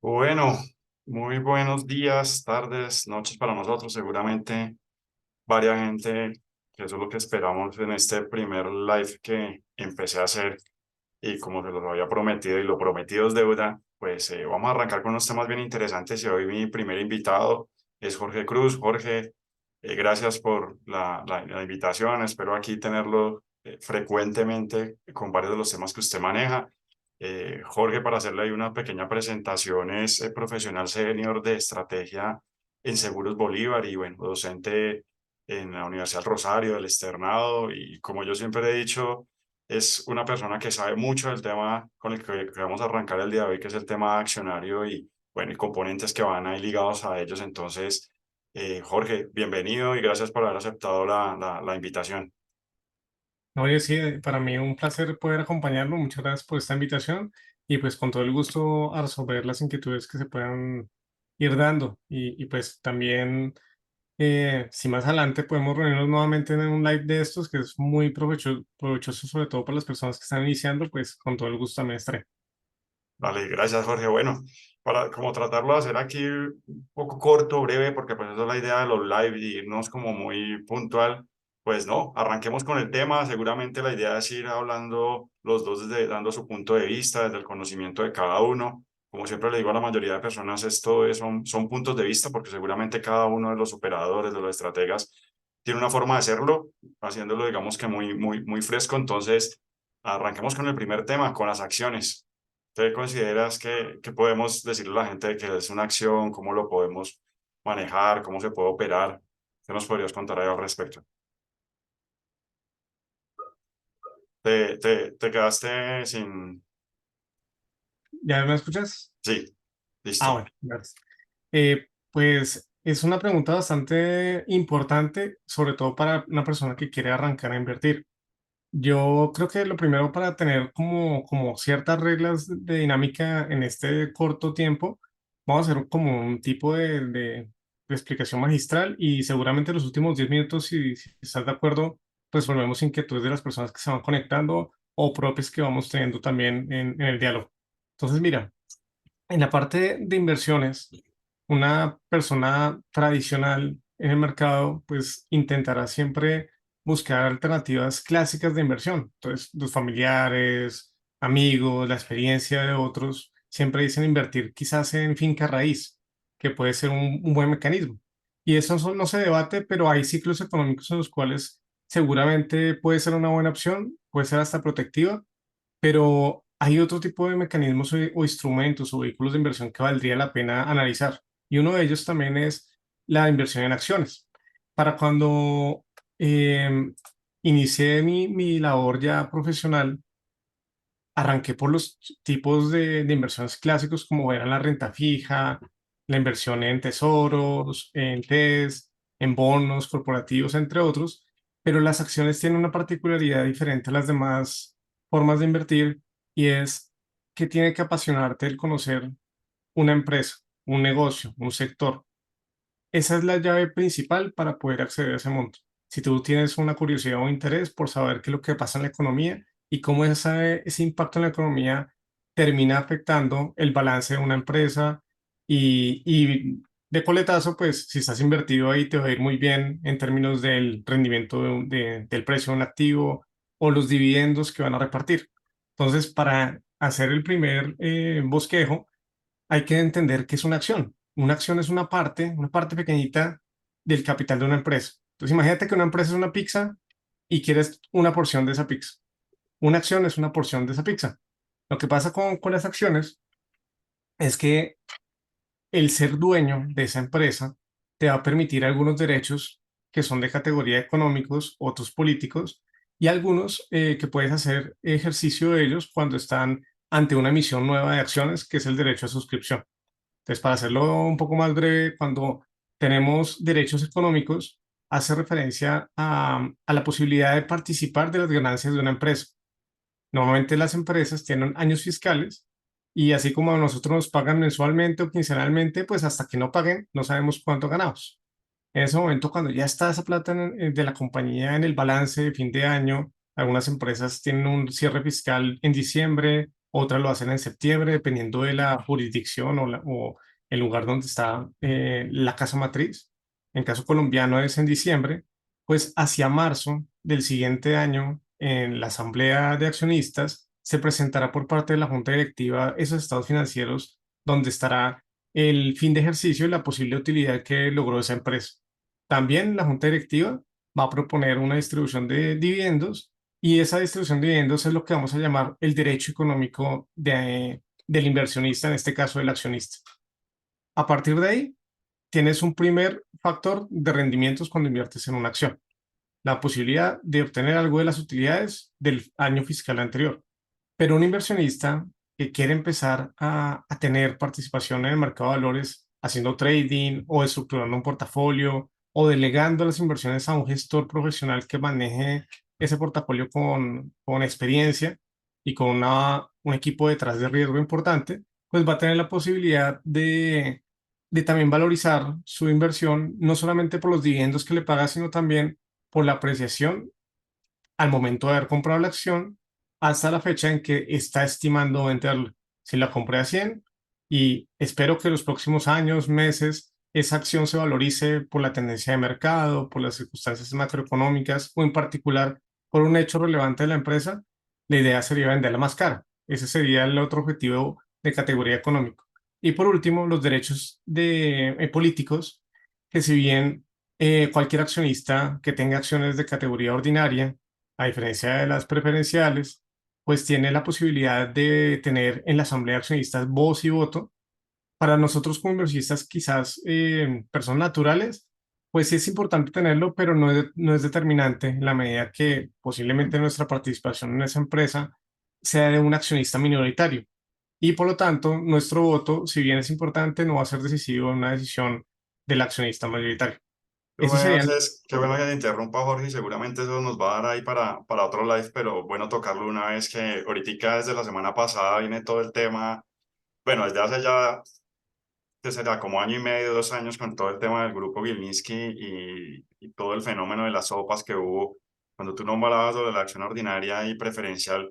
Bueno, muy buenos días, tardes, noches para nosotros. Seguramente varia gente, que eso es lo que esperamos en este primer live que empecé a hacer. Y como se los había prometido y lo prometido es deuda, pues vamos a arrancar con unos temas bien interesantes. Y hoy mi primer invitado es Jorge Cruz. Jorge, gracias por la invitación. Espero aquí tenerlo frecuentemente con varios de los temas que usted maneja. Jorge, para hacerle ahí una pequeña presentación, es profesional senior de estrategia en Seguros Bolívar y bueno, docente en la Universidad del Rosario, del Externado. Y como yo siempre he dicho, es una persona que sabe mucho del tema con el que vamos a arrancar el día de hoy, que es el tema accionario y, bueno, y componentes que van ahí ligados a ellos. Entonces, Jorge, bienvenido y gracias por haber aceptado la invitación. Oye, sí, para mí un placer poder acompañarlo. Muchas gracias por esta invitación y pues con todo el gusto a resolver las inquietudes que se puedan ir dando. Y pues también, si más adelante podemos reunirnos nuevamente en un live de estos, que es muy provechoso sobre todo para las personas que están iniciando, pues con todo el gusto también estaré. Vale, gracias, Jorge. Bueno, para como tratarlo de hacer aquí un poco corto, breve, porque pues esa es la idea de los live y irnos como muy puntual, pues no, arranquemos con el tema. Seguramente la idea es ir hablando los dos desde, dando su punto de vista, desde el conocimiento de cada uno. Como siempre le digo a la mayoría de personas, son puntos de vista, porque seguramente cada uno de los operadores, de los estrategas, tiene una forma de hacerlo, haciéndolo, digamos que muy fresco. Entonces, arranquemos con el primer tema, con las acciones. ¿Qué consideras que podemos decirle a la gente de que es una acción? ¿Cómo lo podemos manejar? ¿Cómo se puede operar? ¿Qué nos podrías contar ahí al respecto? Te quedaste sin... ¿Ya me escuchas? Sí, Ah, listo. bueno, gracias. Pues es una pregunta bastante importante, sobre todo para una persona que quiere arrancar a invertir. Yo creo que lo primero para tener como ciertas reglas de dinámica en este corto tiempo, vamos a hacer como un tipo de explicación magistral y seguramente los últimos 10 minutos, si estás de acuerdo, pues volvemos inquietudes de las personas que se van conectando o propias que vamos teniendo también en el diálogo. Entonces, mira, en la parte de inversiones, una persona tradicional en el mercado, pues intentará siempre buscar alternativas clásicas de inversión. Entonces, los familiares, amigos, la experiencia de otros, siempre dicen invertir quizás en finca raíz, que puede ser un buen mecanismo. Y no se debate, pero hay ciclos económicos en los cuales seguramente puede ser una buena opción, puede ser hasta protectiva, pero hay otro tipo de mecanismos o instrumentos o vehículos de inversión que valdría la pena analizar. Y uno de ellos también es la inversión en acciones. Para cuando inicié mi labor ya profesional, arranqué por los tipos de inversiones clásicos como eran la renta fija, la inversión en tesoros, en TES, en bonos corporativos, entre otros, pero las acciones tienen una particularidad diferente a las demás formas de invertir y es que tiene que apasionarte el conocer una empresa, un negocio, un sector. Esa es la llave principal para poder acceder a ese monto. Si tú tienes una curiosidad o interés por saber qué es lo que pasa en la economía y cómo ese impacto en la economía termina afectando el balance de una empresa y de coletazo, pues si estás invertido ahí te va a ir muy bien en términos del rendimiento del precio de un activo o los dividendos que van a repartir. Entonces, para hacer el primer bosquejo, hay que entender que es una acción. Una acción es una parte pequeñita del capital de una empresa. Entonces, imagínate que una empresa es una pizza y quieres una porción de esa pizza. Una acción es una porción de esa pizza. Lo que pasa con las acciones es que el ser dueño de esa empresa te va a permitir algunos derechos que son de categoría económicos, otros políticos y algunos que puedes hacer ejercicio de ellos cuando están ante una emisión nueva de acciones, que es el derecho a suscripción. Entonces, para hacerlo un poco más breve, cuando tenemos derechos económicos, hace referencia a la posibilidad de participar de las ganancias de una empresa. Normalmente las empresas tienen años fiscales y así como a nosotros nos pagan mensualmente o quincenalmente, pues hasta que no paguen, no sabemos cuánto ganamos. En ese momento, cuando ya está esa plata de la compañía en el balance de fin de año, algunas empresas tienen un cierre fiscal en diciembre, otras lo hacen en septiembre, dependiendo de la jurisdicción o el lugar donde está la casa matriz. En caso colombiano es en diciembre, pues hacia marzo del siguiente año, en la asamblea de accionistas, se presentará por parte de la junta directiva esos estados financieros donde estará el fin de ejercicio y la posible utilidad que logró esa empresa. También la junta directiva va a proponer una distribución de dividendos y esa distribución de dividendos es lo que vamos a llamar el derecho económico del inversionista, en este caso del accionista. A partir de ahí, tienes un primer factor de rendimientos cuando inviertes en una acción, la posibilidad de obtener algo de las utilidades del año fiscal anterior. Pero un inversionista que quiere empezar a tener participación en el mercado de valores, haciendo trading o estructurando un portafolio o delegando las inversiones a un gestor profesional que maneje ese portafolio con experiencia y con un equipo detrás de riesgo importante, pues va a tener la posibilidad de también valorizar su inversión, no solamente por los dividendos que le paga, sino también por la apreciación al momento de haber comprado la acción hasta la fecha en que está estimando venderla. Si la compré a 100 y espero que en los próximos años, meses, esa acción se valorice por la tendencia de mercado, por las circunstancias macroeconómicas o en particular por un hecho relevante de la empresa, la idea sería venderla más cara. Ese sería el otro objetivo de categoría económico. Y por último, los derechos políticos, que si bien cualquier accionista que tenga acciones de categoría ordinaria, a diferencia de las preferenciales, pues tiene la posibilidad de tener en la asamblea de accionistas voz y voto. Para nosotros como inversionistas, quizás personas naturales, pues sí es importante tenerlo, pero no es determinante en la medida que posiblemente nuestra participación en esa empresa sea de un accionista minoritario. Y por lo tanto, nuestro voto, si bien es importante, no va a ser decisivo en una decisión del accionista mayoritario. Tú Eso me sería. haces, qué bueno que te interrumpa, Jorge, y seguramente eso nos va a dar ahí para otro live, pero bueno tocarlo una vez que ahorita desde la semana pasada viene todo el tema, bueno, desde hace ya, que será como año y medio, 2 años, con todo el tema del grupo Gilinski y todo el fenómeno de las sopas que hubo, cuando tú nombrabas lo de la acción ordinaria y preferencial,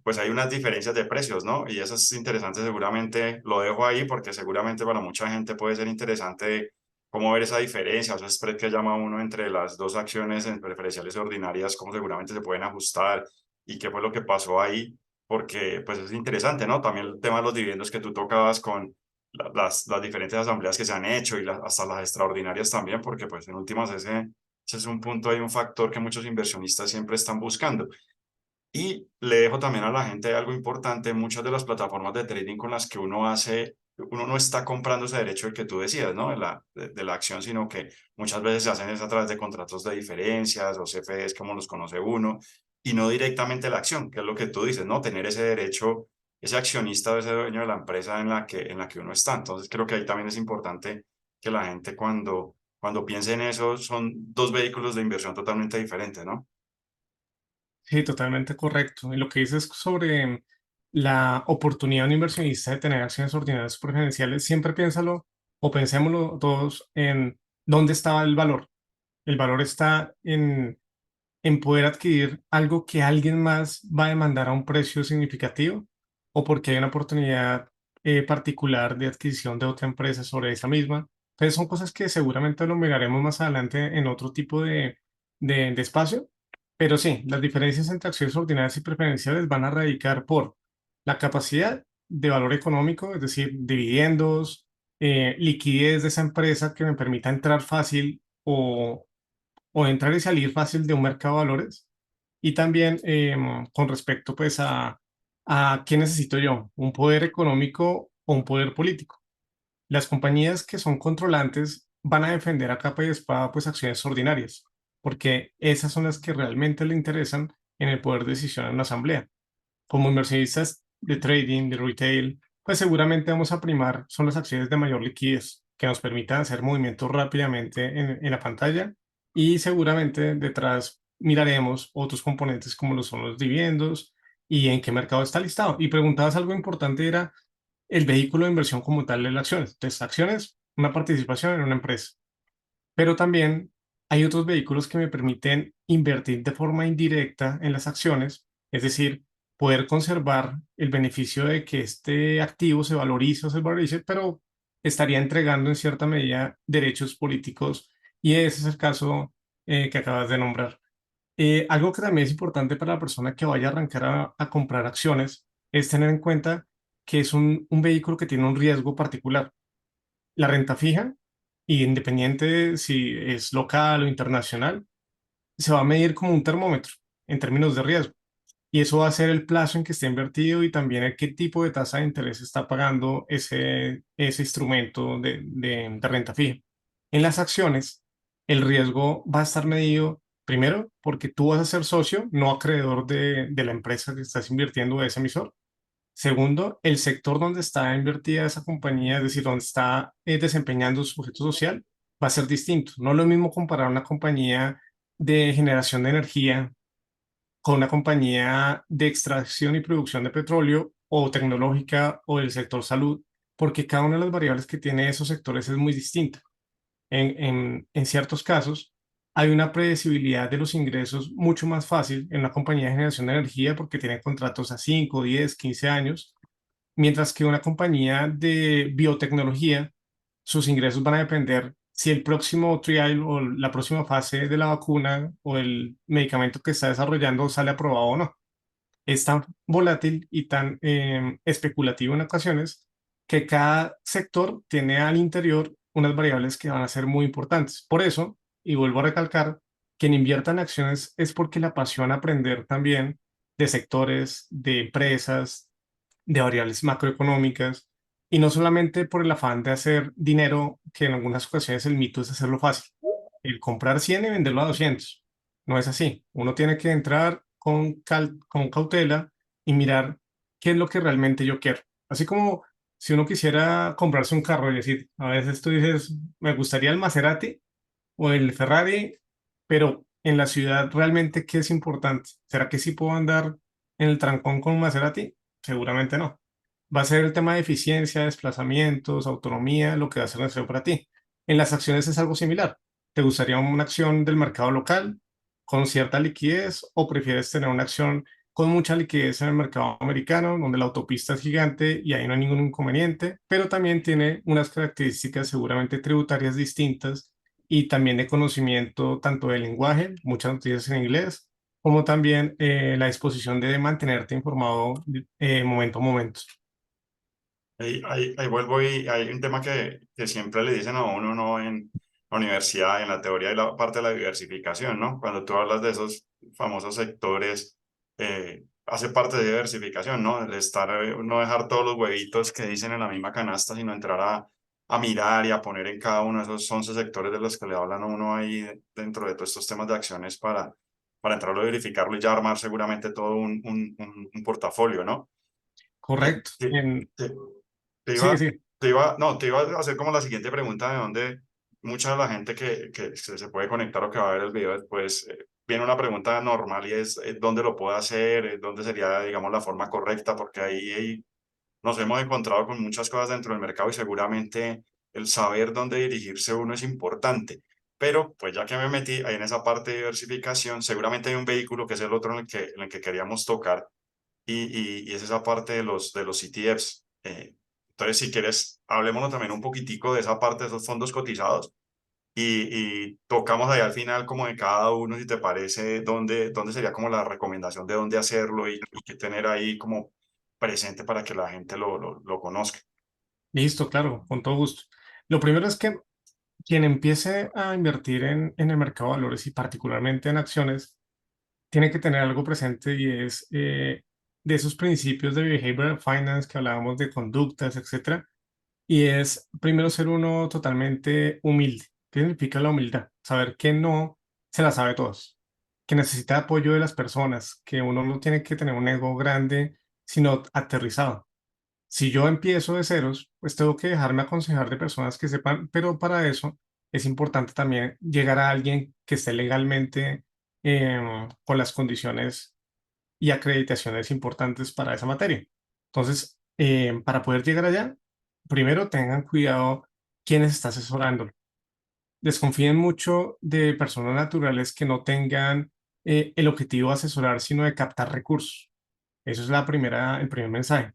pues hay unas diferencias de precios, ¿no? Y eso es interesante, seguramente lo dejo ahí porque seguramente para mucha gente puede ser interesante cómo ver esa diferencia, o esos spread que llama uno entre las dos acciones en preferenciales y ordinarias, cómo seguramente se pueden ajustar y qué fue lo que pasó ahí, porque pues es interesante, ¿no? También el tema de los dividendos que tú tocabas con las diferentes asambleas que se han hecho y hasta las extraordinarias también, porque pues en últimas ese es un punto, hay un factor que muchos inversionistas siempre están buscando. Y le dejo también a la gente algo importante, muchas de las plataformas de trading con las que uno hace, uno no está comprando ese derecho de que tú decidas, ¿no? De la acción, sino que muchas veces se hacen es a través de contratos de diferencias o CFDs, como los conoce uno, y no directamente la acción, que es lo que tú dices, ¿no? Tener ese derecho, ese accionista o ese dueño de la empresa en la que uno está. Entonces creo que ahí también es importante que la gente cuando piense en eso, son dos vehículos de inversión totalmente diferentes, ¿no? Sí, totalmente correcto. Y lo que dices sobre la oportunidad de un inversionista de tener acciones ordinarias preferenciales, siempre piénsalo o pensémoslo todos en dónde estaba el valor. El valor está en poder adquirir algo que alguien más va a demandar a un precio significativo o porque hay una oportunidad particular de adquisición de otra empresa sobre esa misma. Entonces son cosas que seguramente lo miraremos más adelante en otro tipo de espacio. Pero sí, las diferencias entre acciones ordinarias y preferenciales van a radicar por la capacidad de valor económico, es decir, dividendos, liquidez de esa empresa que me permita entrar fácil o entrar y salir fácil de un mercado de valores. Y también con respecto pues a qué necesito yo, un poder económico o un poder político. Las compañías que son controlantes van a defender a capa y espada pues acciones ordinarias, porque esas son las que realmente le interesan en el poder de decisión en una asamblea. Como inversionistas de trading, de retail, pues seguramente vamos a primar son las acciones de mayor liquidez que nos permitan hacer movimientos rápidamente en la pantalla y seguramente detrás miraremos otros componentes como lo son los dividendos y en qué mercado está listado. Y preguntabas algo importante, era el vehículo de inversión como tal de las acciones. Entonces, acciones, una participación en una empresa. Pero también hay otros vehículos que me permiten invertir de forma indirecta en las acciones, es decir, poder conservar el beneficio de que este activo se valorice o se valorice, pero estaría entregando en cierta medida derechos políticos y ese es el caso que acabas de nombrar. Algo que también es importante para la persona que vaya a arrancar a comprar acciones es tener en cuenta que es un vehículo que tiene un riesgo particular. La renta fija, independiente de si es local o internacional, se va a medir como un termómetro en términos de riesgo. Y eso va a ser el plazo en que esté invertido y también el qué tipo de tasa de interés está pagando ese instrumento de renta fija. En las acciones, el riesgo va a estar medido primero porque tú vas a ser socio, no acreedor de la empresa que estás invirtiendo de ese emisor. Segundo, el sector donde está invertida esa compañía, es decir, donde está desempeñando su objeto social, va a ser distinto. No es lo mismo comparar una compañía de generación de energía con una compañía de extracción y producción de petróleo o tecnológica o del sector salud, porque cada una de las variables que tiene esos sectores es muy distinta. En ciertos casos, hay una predecibilidad de los ingresos mucho más fácil en una compañía de generación de energía porque tienen contratos a 5, 10, 15 años, mientras que una compañía de biotecnología, sus ingresos van a depender si el próximo trial o la próxima fase de la vacuna o el medicamento que está desarrollando sale aprobado o no. Es tan volátil y tan especulativo en ocasiones que cada sector tiene al interior unas variables que van a ser muy importantes. Por eso, y vuelvo a recalcar, quien invierta en acciones es porque le apasiona aprender también de sectores, de empresas, de variables macroeconómicas, y no solamente por el afán de hacer dinero, que en algunas ocasiones el mito es hacerlo fácil, el comprar 100 y venderlo a 200. No es así. Uno tiene que entrar con cautela y mirar qué es lo que realmente yo quiero. Así como si uno quisiera comprarse un carro y decir, a veces tú dices, me gustaría el Maserati o el Ferrari, pero en la ciudad realmente, ¿qué es importante? ¿Será que sí puedo andar en el trancón con un Maserati? Seguramente no. Va a ser el tema de eficiencia, desplazamientos, autonomía, lo que va a ser necesario para ti. En las acciones es algo similar. ¿Te gustaría una acción del mercado local con cierta liquidez o prefieres tener una acción con mucha liquidez en el mercado americano, donde la autopista es gigante y ahí no hay ningún inconveniente, pero también tiene unas características seguramente tributarias distintas y también de conocimiento tanto del lenguaje, muchas noticias en inglés, como también la disposición de mantenerte informado momento a momento. Ahí vuelvo y hay un tema que siempre le dicen a uno, ¿no? En la universidad, en la teoría y la parte de la diversificación, ¿no? Cuando tú hablas de esos famosos sectores, hace parte de diversificación, ¿no? El estar, no dejar todos los huevitos que dicen en la misma canasta, sino entrar a mirar y a poner en cada uno de esos 11 sectores de los que le hablan a uno ahí dentro de todos estos temas de acciones para entrarlo a verificarlo y ya armar seguramente todo un portafolio, ¿no? Correcto. Te, te- te Sí, iba, sí. no, te iba a hacer como la siguiente pregunta de dónde mucha de la gente que se puede conectar o que va a ver el video después, viene una pregunta normal y es ¿dónde lo puedo hacer? ¿Dónde sería, digamos, la forma correcta? Porque ahí nos hemos encontrado con muchas cosas dentro del mercado y seguramente el saber dónde dirigirse uno es importante. Pero pues ya que me metí ahí en esa parte de diversificación, seguramente hay un vehículo que es el otro en el que queríamos tocar y es esa parte de los ETFs. Entonces, si quieres, hablemoslo también un poquitico de esa parte de esos fondos cotizados y tocamos ahí al final como de cada uno, si te parece, dónde sería como la recomendación de dónde hacerlo y qué tener ahí como presente para que la gente lo conozca. Listo, claro, con todo gusto. Lo primero es que quien empiece a invertir en el mercado de valores y particularmente en acciones, tiene que tener algo presente y es de esos principios de behavioral finance que hablábamos de conductas, etcétera, y es primero ser uno totalmente humilde. ¿Qué significa la humildad? Saber que no se la sabe todos, que necesita apoyo de las personas, que uno no tiene que tener un ego grande, sino aterrizado. Si yo empiezo de ceros, pues tengo que dejarme aconsejar de personas que sepan, pero para eso es importante también llegar a alguien que esté legalmente con las condiciones y acreditaciones importantes para esa materia. Entonces, para poder llegar allá, primero tengan cuidado quiénes está asesorando. Desconfíen mucho de personas naturales que no tengan el objetivo de asesorar, sino de captar recursos. Eso es el primer mensaje.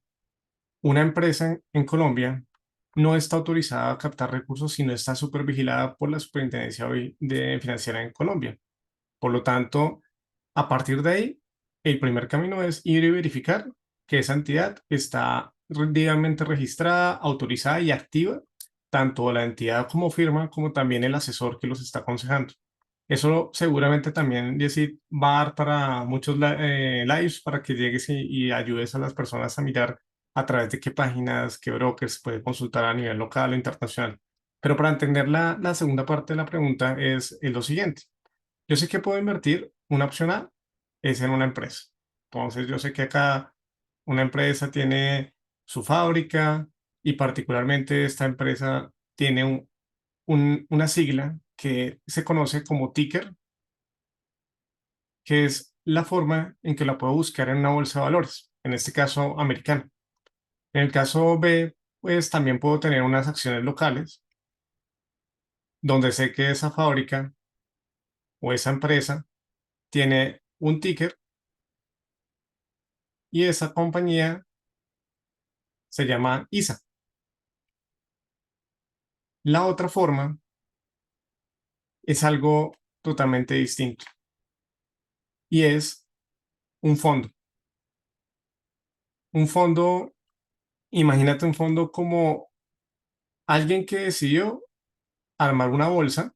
Una empresa en Colombia no está autorizada a captar recursos si no está supervigilada por la Superintendencia Financiera en Colombia. Por lo tanto, a partir de ahí, el primer camino es ir y verificar que esa entidad está debidamente registrada, autorizada y activa, tanto la entidad como firma, como también el asesor que los está aconsejando. Eso seguramente también, Jessy, va a dar para muchos lives para que llegues y ayudes a las personas a mirar a través de qué páginas, qué brokers puede consultar a nivel local o internacional. Pero para entender la segunda parte de la pregunta es lo siguiente. Yo sé que puedo invertir, una opción A es en una empresa. Entonces, yo sé que acá una empresa tiene su fábrica y particularmente esta empresa tiene una sigla que se conoce como ticker, que es la forma en que la puedo buscar en una bolsa de valores, en este caso americana. En el caso B, pues también puedo tener unas acciones locales donde sé que esa fábrica o esa empresa tiene un ticker y esa compañía se llama ISA. La otra forma es algo totalmente distinto y es un fondo. Un fondo, imagínate un fondo como alguien que decidió armar una bolsa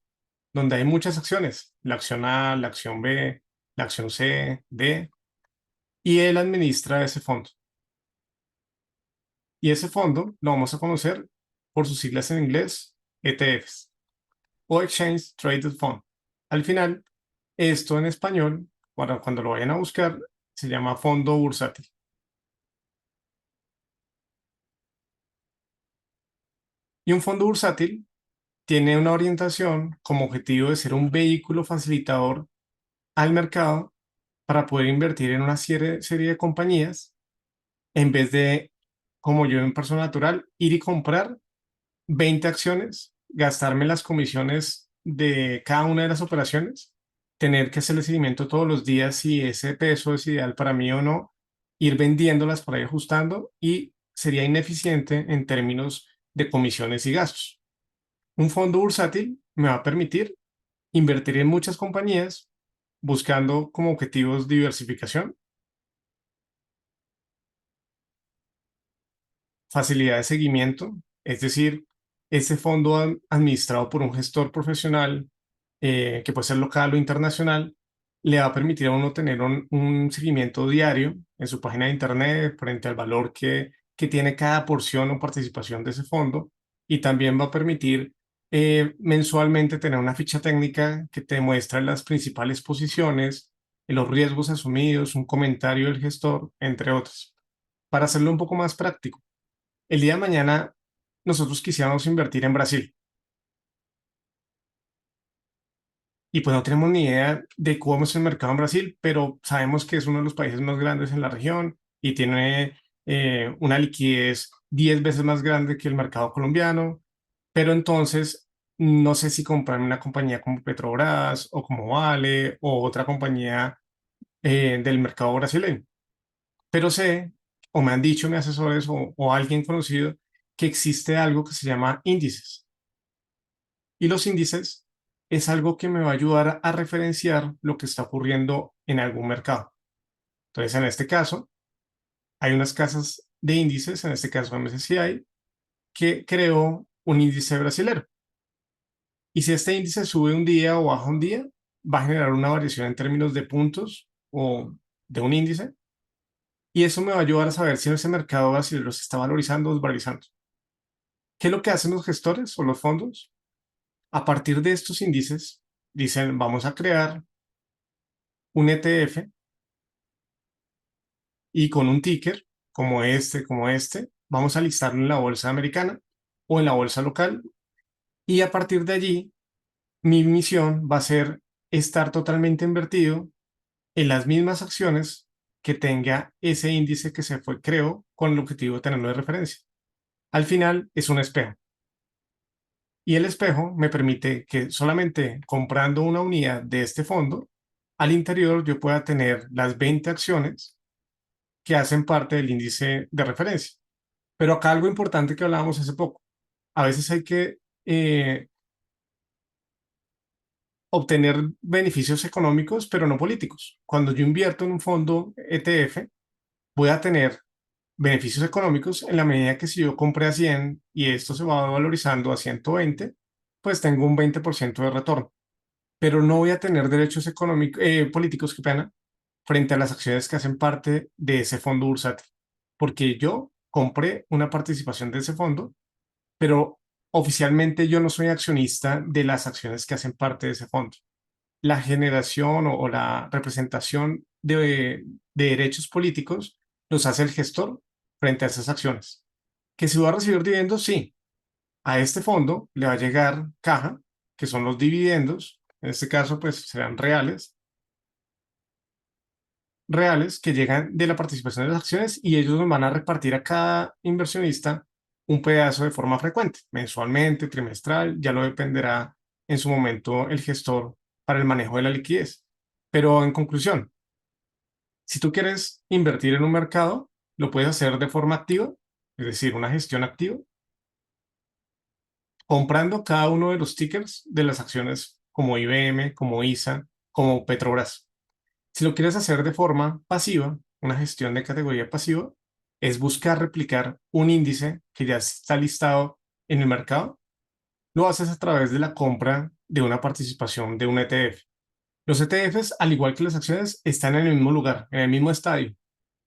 donde hay muchas acciones, la acción A, la acción B, la acción C, D, y él administra ese fondo. Y ese fondo lo vamos a conocer por sus siglas en inglés, ETFs o Exchange Traded Fund. Al final, esto en español, cuando lo vayan a buscar, se llama fondo bursátil. Y un fondo bursátil tiene una orientación como objetivo de ser un vehículo facilitador al mercado para poder invertir en una serie de compañías en vez de, como yo en persona natural, ir y comprar 20 acciones, gastarme las comisiones de cada una de las operaciones, tener que hacerle seguimiento todos los días si ese peso es ideal para mí o no, ir vendiéndolas para ir ajustando y sería ineficiente en términos de comisiones y gastos. Un fondo bursátil me va a permitir invertir en muchas compañías buscando como objetivos diversificación, facilidad de seguimiento, es decir, ese fondo administrado por un gestor profesional, que puede ser local o internacional, le va a permitir a uno tener un seguimiento diario en su página de internet frente al valor que tiene cada porción o participación de ese fondo y también va a permitir mensualmente tener una ficha técnica que te muestra las principales posiciones, los riesgos asumidos, un comentario del gestor, entre otros. Para hacerlo un poco más práctico, el día de mañana nosotros quisiéramos invertir en Brasil y pues no tenemos ni idea de cómo es el mercado en Brasil, pero sabemos que es uno de los países más grandes en la región y tiene una liquidez 10 veces más grande que el mercado colombiano, pero entonces no sé si comprarme una compañía como Petrobras o como Vale o otra compañía del mercado brasileño. Pero sé, o me han dicho mis asesores o alguien conocido, que existe algo que se llama índices. Y los índices es algo que me va a ayudar a referenciar lo que está ocurriendo en algún mercado. Entonces, en este caso, hay unas casas de índices, en este caso MSCI, que creó un índice brasilero. Y si este índice sube un día o baja un día, va a generar una variación en términos de puntos o de un índice. Y eso me va a ayudar a saber si ese mercado brasileño se está valorizando o desvalorizando. ¿Qué es lo que hacen los gestores o los fondos? A partir de estos índices, dicen, vamos a crear un ETF y con un ticker como este, vamos a listarlo en la bolsa americana o en la bolsa local. Y a partir de allí, mi misión va a ser estar totalmente invertido en las mismas acciones que tenga ese índice que creó con el objetivo de tenerlo de referencia. Al final es un espejo. Y el espejo me permite que solamente comprando una unidad de este fondo, al interior yo pueda tener las 20 acciones que hacen parte del índice de referencia. Pero acá algo importante que hablábamos hace poco. A veces hay que obtener beneficios económicos, pero no políticos. Cuando yo invierto en un fondo ETF, voy a tener beneficios económicos en la medida que si yo compré a 100 y esto se va valorizando a 120, pues tengo un 20% de retorno. Pero no voy a tener derechos económicos, políticos, qué pena, frente a las acciones que hacen parte de ese fondo bursátil. Porque yo compré una participación de ese fondo, pero oficialmente yo no soy accionista de las acciones que hacen parte de ese fondo. La generación o la representación de derechos políticos los hace el gestor frente a esas acciones. Que si va a recibir dividendos, sí, a este fondo le va a llegar caja, que son los dividendos, en este caso pues serán reales que llegan de la participación de las acciones y ellos nos van a repartir a cada inversionista un pedazo de forma frecuente, mensualmente, trimestral, ya lo dependerá en su momento el gestor para el manejo de la liquidez. Pero en conclusión, si tú quieres invertir en un mercado, lo puedes hacer de forma activa, es decir, una gestión activa, comprando cada uno de los tickers de las acciones como IBM, como ISA, como Petrobras. Si lo quieres hacer de forma pasiva, una gestión de categoría pasiva, es buscar replicar un índice que ya está listado en el mercado. Lo haces a través de la compra de una participación de un ETF. Los ETFs, al igual que las acciones, están en el mismo lugar, en el mismo estadio.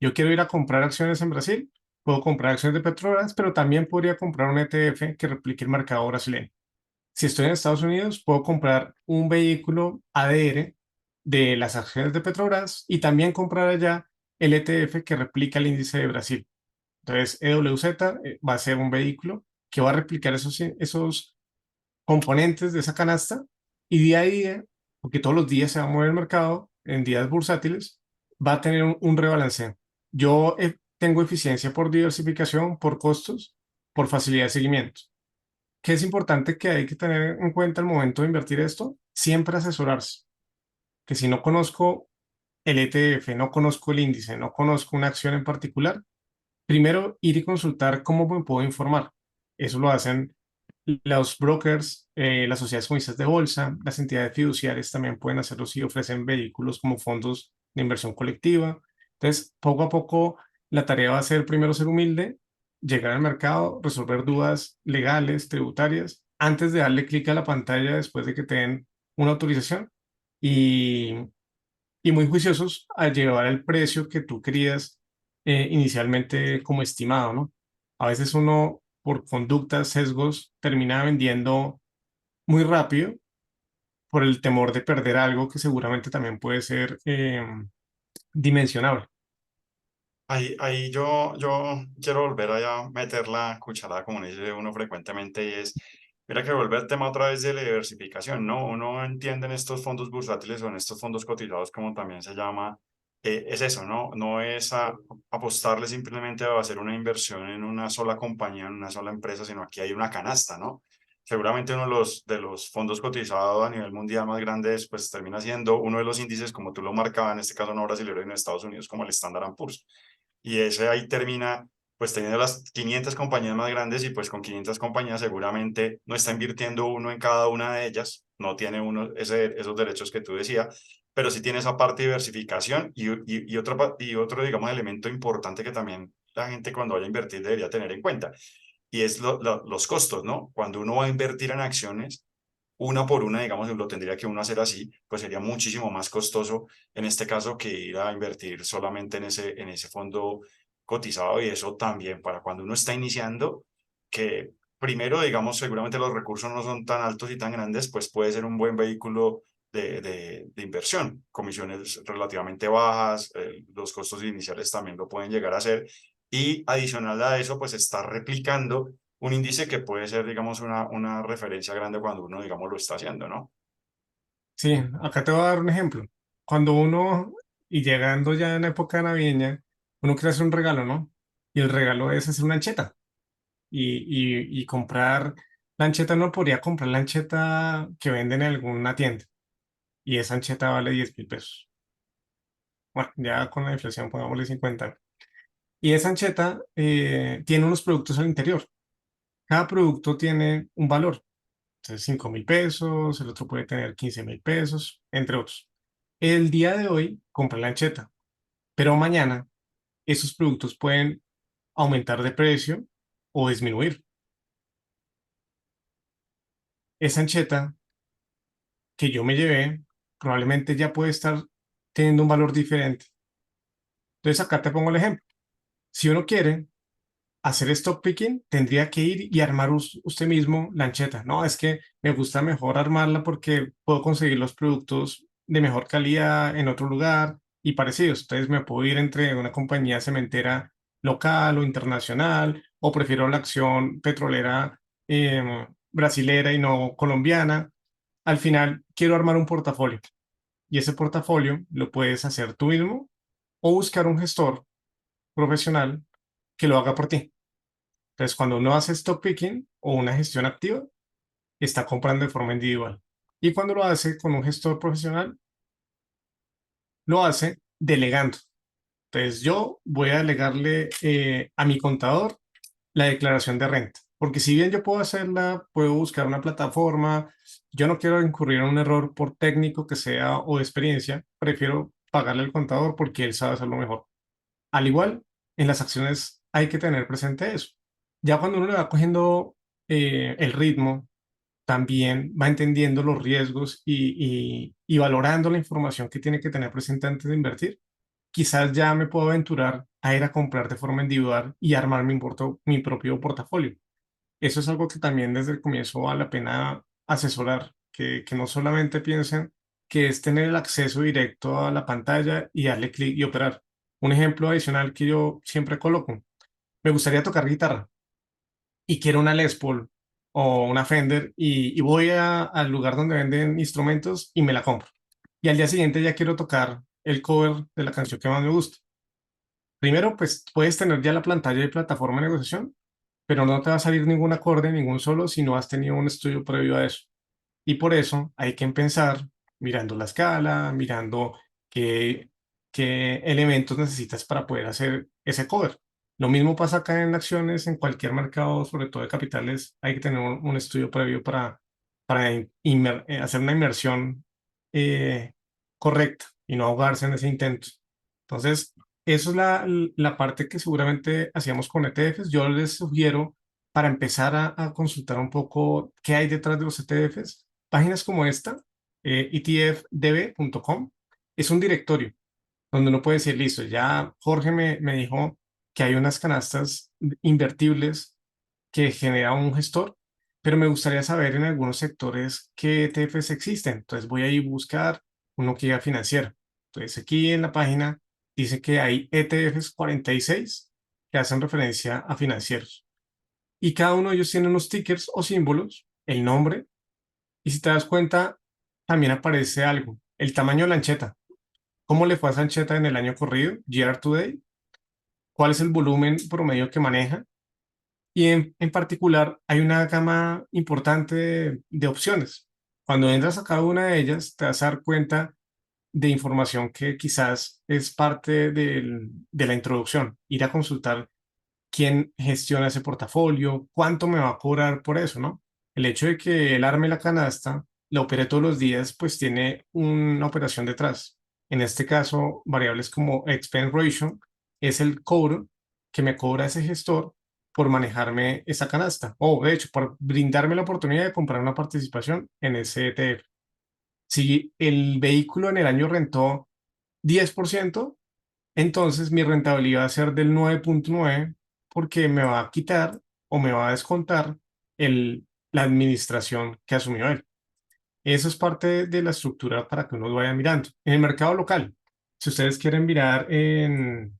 Yo quiero ir a comprar acciones en Brasil, puedo comprar acciones de Petrobras, pero también podría comprar un ETF que replique el mercado brasileño. Si estoy en Estados Unidos, puedo comprar un vehículo ADR de las acciones de Petrobras y también comprar allá el ETF que replica el índice de Brasil. Entonces, EWZ va a ser un vehículo que va a replicar esos componentes de esa canasta y día a día, porque todos los días se va a mover el mercado en días bursátiles, va a tener un rebalanceo. Yo tengo eficiencia por diversificación, por costos, por facilidad de seguimiento. ¿Qué es importante que hay que tener en cuenta al momento de invertir esto? Siempre asesorarse, que si no conozco el ETF, no conozco el índice, no conozco una acción en particular, primero ir y consultar cómo me puedo informar. Eso lo hacen los brokers, las sociedades comisarias de bolsa, las entidades fiduciarias también pueden hacerlo si ofrecen vehículos como fondos de inversión colectiva. Entonces, poco a poco, la tarea va a ser primero ser humilde, llegar al mercado, resolver dudas legales, tributarias, antes de darle clic a la pantalla después de que te den una autorización y, y muy juiciosos al llevar el precio que tú querías inicialmente como estimado, ¿no? A veces uno, por conductas, sesgos, termina vendiendo muy rápido por el temor de perder algo que seguramente también puede ser dimensionable. Ahí yo quiero volver a meter la cucharada, como dice uno frecuentemente, y es, mira que vuelve al tema otra vez de la diversificación, ¿no? Uno entiende en estos fondos bursátiles o en estos fondos cotizados, como también se llama, es eso, ¿no? No es apostarle simplemente a hacer una inversión en una sola compañía, en una sola empresa, sino aquí hay una canasta, ¿no? Seguramente uno de los fondos cotizados a nivel mundial más grandes, pues termina siendo uno de los índices, como tú lo marcabas, en este caso no brasileño, en Estados Unidos, como el Standard Poor's y ese ahí termina pues teniendo las 500 compañías más grandes y pues con 500 compañías seguramente no está invirtiendo uno en cada una de ellas, no tiene uno esos derechos que tú decías, pero sí tiene esa parte de diversificación y otro, digamos, elemento importante que también la gente cuando vaya a invertir debería tener en cuenta y es los costos, ¿no? Cuando uno va a invertir en acciones, una por una, digamos, lo tendría que uno hacer así, pues sería muchísimo más costoso en este caso que ir a invertir solamente en ese fondo cotizado y eso también para cuando uno está iniciando, que primero, digamos, seguramente los recursos no son tan altos y tan grandes, pues puede ser un buen vehículo de inversión, comisiones relativamente bajas, los costos iniciales también lo pueden llegar a ser y adicional a eso, pues está replicando un índice que puede ser, digamos, una referencia grande cuando uno, digamos, lo está haciendo, ¿no? Sí, acá te voy a dar un ejemplo. Cuando uno, y llegando ya en época navideña, uno quiere hacer un regalo, ¿no? Y el regalo es hacer una ancheta. Y comprar la ancheta, uno podría comprar la ancheta que venden en alguna tienda. Y esa ancheta vale 10.000 pesos. Bueno, ya con la inflación pongámosle 50. Y esa ancheta tiene unos productos al interior. Cada producto tiene un valor. Entonces, 5.000 pesos, el otro puede tener 15.000 pesos, entre otros. El día de hoy compré la ancheta, pero mañana esos productos pueden aumentar de precio o disminuir. Esa ancheta que yo me llevé probablemente ya puede estar teniendo un valor diferente. Entonces, acá te pongo el ejemplo. Si uno quiere hacer stock picking, tendría que ir y armar usted mismo la ancheta. No, es que me gusta mejor armarla porque puedo conseguir los productos de mejor calidad en otro lugar y parecidos. Entonces me puedo ir entre una compañía cementera local o internacional, o prefiero la acción petrolera brasilera y no colombiana. Al final quiero armar un portafolio y ese portafolio lo puedes hacer tú mismo o buscar un gestor profesional que lo haga por ti. Entonces, cuando uno hace stock picking o una gestión activa, está comprando de forma individual. Y cuando lo hace con un gestor profesional, lo hace delegando. Entonces, yo voy a delegarle a mi contador la declaración de renta. Porque si bien yo puedo hacerla, puedo buscar una plataforma, yo no quiero incurrir en un error por técnico que sea o de experiencia, prefiero pagarle al contador porque él sabe hacerlo mejor. Al igual, en las acciones hay que tener presente eso. Ya cuando uno le va cogiendo el ritmo, también va entendiendo los riesgos y valorando la información que tiene que tener presente antes de invertir. Quizás ya me puedo aventurar a ir a comprar de forma individual y armar mi propio portafolio. Eso es algo que también desde el comienzo vale la pena asesorar, que no solamente piensen que es tener el acceso directo a la pantalla y darle clic y operar. Un ejemplo adicional que yo siempre coloco, me gustaría tocar guitarra y quiero una Les Paul o una Fender y voy al lugar donde venden instrumentos y me la compro. Y al día siguiente ya quiero tocar el cover de la canción que más me gusta. Primero, pues puedes tener ya la pantalla de plataforma de negociación, pero no te va a salir ningún acorde, ningún solo, si no has tenido un estudio previo a eso. Y por eso hay que empezar mirando la escala, mirando qué, qué elementos necesitas para poder hacer ese cover. Lo mismo pasa acá en acciones, en cualquier mercado, sobre todo de capitales, hay que tener un estudio previo para hacer una inversión eh, correcta y no ahogarse en ese intento. Entonces, eso es la parte que seguramente hacíamos con ETFs. Yo les sugiero para empezar a consultar un poco qué hay detrás de los ETFs. Páginas como esta, etfdb.com, es un directorio donde uno puede decir, listo, ya Jorge me dijo que hay unas canastas invertibles que genera un gestor, pero me gustaría saber en algunos sectores qué ETFs existen. Entonces voy a ir a buscar uno que diga financiero. Entonces aquí en la página dice que hay ETFs 46 que hacen referencia a financieros. Y cada uno de ellos tiene unos tickers o símbolos, el nombre, y si te das cuenta, también aparece algo, el tamaño de la ancheta. ¿Cómo le fue a esa ancheta en el año corrido, year to date? ¿Cuál es el volumen promedio que maneja? Y en particular, hay una gama importante de opciones. Cuando entras a cada una de ellas, te vas a dar cuenta de información que quizás es parte de la introducción. Ir a consultar quién gestiona ese portafolio, cuánto me va a cobrar por eso, ¿no? El hecho de que él arme la canasta, la opere todos los días, pues tiene una operación detrás. En este caso, variables como expense ratio es el cobro que me cobra ese gestor por manejarme esa canasta, o de hecho, por brindarme la oportunidad de comprar una participación en ese ETF. Si el vehículo en el año rentó 10%, entonces mi rentabilidad va a ser del 9.9 porque me va a quitar o me va a descontar la administración que asumió él. Eso es parte de la estructura para que uno lo vaya mirando. En el mercado local, si ustedes quieren mirar en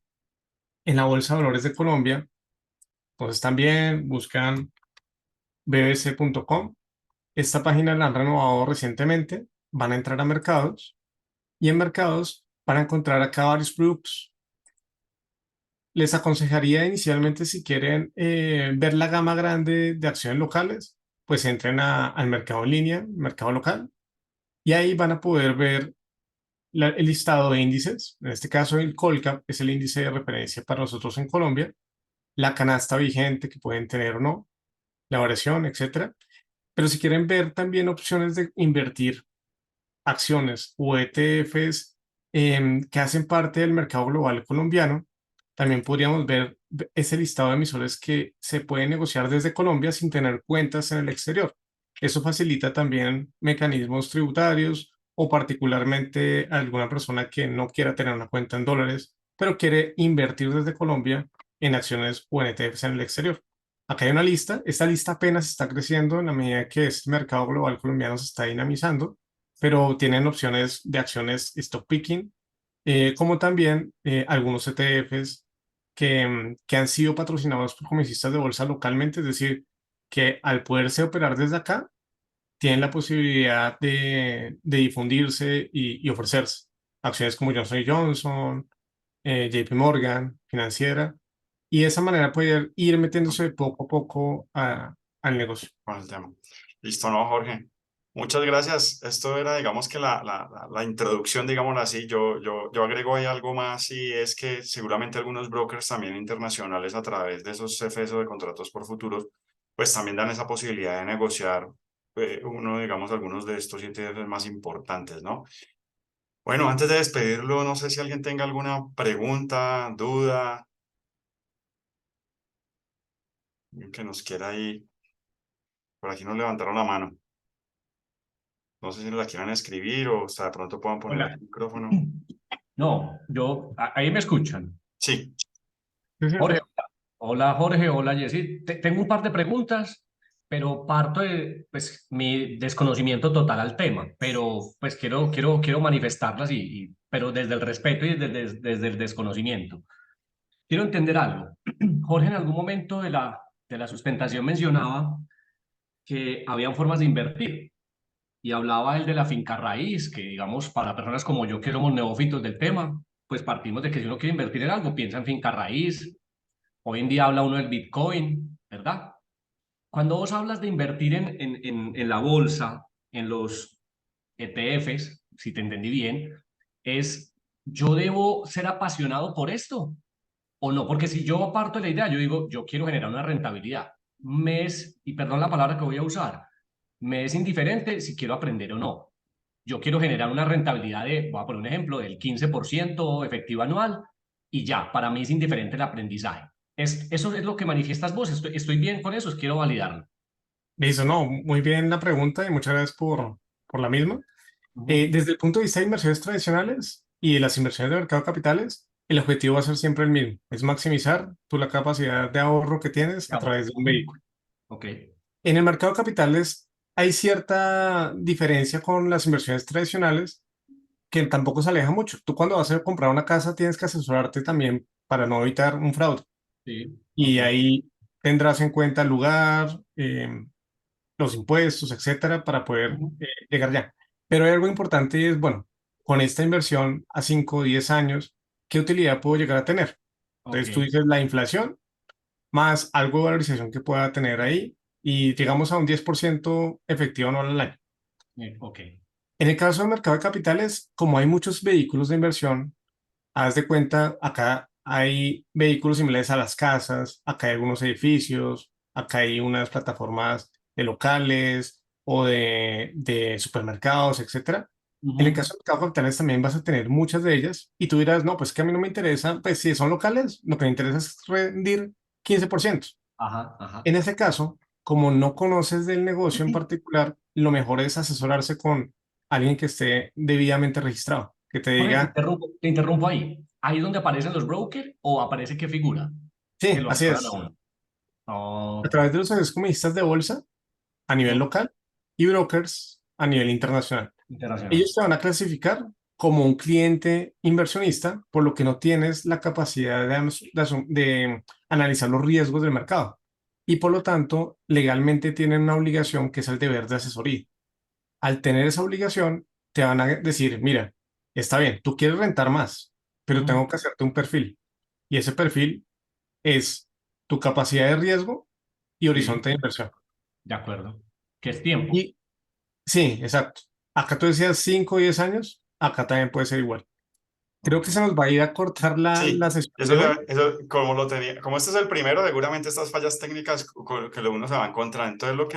la Bolsa de Valores de Colombia, entonces también buscan bbc.com. Esta página la han renovado recientemente. Van a entrar a mercados y en mercados van a encontrar acá varios productos. Les aconsejaría inicialmente, si quieren ver la gama grande de acciones locales, pues entren al mercado en línea, mercado local, y ahí van a poder ver el listado de índices, en este caso el Colcap es el índice de referencia para nosotros en Colombia, la canasta vigente que pueden tener o no, la variación, etcétera. Pero si quieren ver también opciones de invertir acciones o ETFs que hacen parte del mercado global colombiano, también podríamos ver ese listado de emisores que se pueden negociar desde Colombia sin tener cuentas en el exterior. Eso facilita también mecanismos tributarios o particularmente a alguna persona que no quiera tener una cuenta en dólares, pero quiere invertir desde Colombia en acciones o en ETFs en el exterior. Acá hay una lista. Esta lista apenas está creciendo en la medida que este mercado global colombiano se está dinamizando, pero tienen opciones de acciones stock picking, como también algunos ETFs que han sido patrocinados por comisistas de bolsa localmente, es decir, que al poderse operar desde acá, tienen la posibilidad de difundirse y ofrecerse. Acciones como Johnson Johnson, JP Morgan, financiera, y de esa manera poder ir metiéndose poco a poco al negocio. con el tema. Listo, ¿no, Jorge? Muchas gracias. Esto era, digamos que la introducción, digámoslo así. Yo agrego ahí algo más y es que seguramente algunos brokers también internacionales a través de esos CFS o de contratos por futuros, pues también dan esa posibilidad de negociar uno, digamos, algunos de estos ETFs más importantes, ¿no? Bueno, antes de despedirlo, no sé si alguien tenga alguna pregunta, duda, que nos quiera ahí. Por aquí nos levantaron la mano. No sé si la quieran escribir o hasta de pronto puedan poner el Hola. micrófono. No, ahí me escuchan. Sí, Sí, sí, Jorge, hola Jorge, hola Jessy. Tengo un par de preguntas, pero parto de pues, mi desconocimiento total al tema, pero pues quiero manifestarlas pero desde el respeto y desde el desconocimiento. Quiero entender algo. Jorge en algún momento de la sustentación mencionaba que habían formas de invertir. Y hablaba él de la finca raíz, que digamos, para personas como yo que somos neófitos del tema, pues partimos de que si uno quiere invertir en algo, piensa en finca raíz. Hoy en día habla uno del Bitcoin, ¿verdad? Cuando vos hablas de invertir en la bolsa, en los ETFs, si te entendí bien, es, ¿yo debo ser apasionado por esto o no? Porque si yo parto de la idea, yo digo, yo quiero generar una rentabilidad. Y perdón la palabra que voy a usar, me es indiferente si quiero aprender o no. Yo quiero generar una rentabilidad voy a poner un ejemplo, del 15% efectivo anual y ya, para mí es indiferente el aprendizaje. Eso es lo que manifiestas vos, estoy bien con eso, quiero validarlo. listo, no, muy bien la pregunta y muchas gracias por la misma. Ujú. Desde el punto de vista de inversiones tradicionales y de las inversiones de mercado de capitales, el objetivo va a ser siempre el mismo, es maximizar tú la capacidad de ahorro que tienes a Ya, través de un vehículo. ok, En el mercado de capitales hay cierta diferencia con las inversiones tradicionales que tampoco se aleja mucho. Tú cuando vas a comprar una casa tienes que asesorarte también para no evitar un fraude. sí, Y ok. ahí tendrás en cuenta el lugar, los impuestos, etcétera, para poder Ujú. llegar ya. Pero hay algo importante y es, bueno, con esta inversión a 5 o 10 años, ¿qué utilidad puedo llegar a tener? Ok, Entonces tú dices la inflación más algo de valorización que pueda tener ahí y llegamos a un 10% efectivo anual al año. ok. En el caso del mercado de capitales, como hay muchos vehículos de inversión, haz de cuenta, acá hay vehículos similares a las casas, acá hay algunos edificios, acá hay unas plataformas de locales o de supermercados, etcétera. En el Ujú. caso del mercado de capitales también vas a tener muchas de ellas y tú dirás, no, pues que a mí no me interesa, pues si son locales, lo que me interesa es rendir 15%. Ajá, ajá. En ese caso, como no conoces del negocio en particular, lo mejor es asesorarse con alguien que esté debidamente registrado, que te Jorge, diga, te interrumpo ahí. ¿Ahí es donde aparecen los brokers o aparece qué figura? Que sí, lo así asesoran a es. uno. A Ok, través de los asesores comistas de bolsa a nivel ujú. local y brokers a nivel internacional. Internacional. Ellos te van a clasificar como un cliente inversionista, por lo que no tienes la capacidad de analizar los riesgos del mercado. Y por lo tanto, legalmente tienen una obligación que es el deber de asesoría. Al tener esa obligación, te van a decir, mira, está bien, tú quieres rentar más, pero Ujú. tengo que hacerte un perfil. Y ese perfil es tu capacidad de riesgo y Sí, horizonte de inversión. de acuerdo. ¿Qué es tiempo? Y sí, exacto. Acá tú decías 5 o 10 años. acá también puede ser igual. Creo que se nos va a ir a cortar Sí, la sesión de hoy. eso, como lo tenía, como este es el primero, seguramente estas fallas técnicas que uno se va a encontrar. Entonces, lo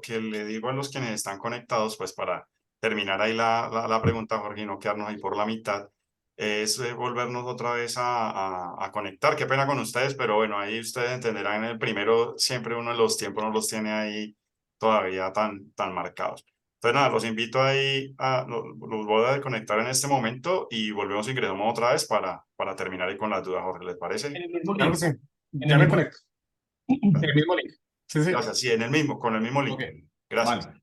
que le digo a los quienes están conectados, pues para terminar ahí la pregunta, Jorge, y no quedarnos ahí por la mitad, es volvernos otra vez a conectar. Qué pena con ustedes, pero bueno, ahí ustedes entenderán en el primero, siempre uno de los tiempos no los tiene ahí todavía tan marcados. Entonces, nada, los invito ahí los voy a desconectar en este momento y volvemos y ingresamos otra vez para terminar ahí con las dudas, Jorge, ¿les parece? En el mismo Claro que link. sí. En el Ya me mismo. conecto. El mismo link. Sí, sí. Gracias, sí, con el mismo Ok, link. Gracias. vale.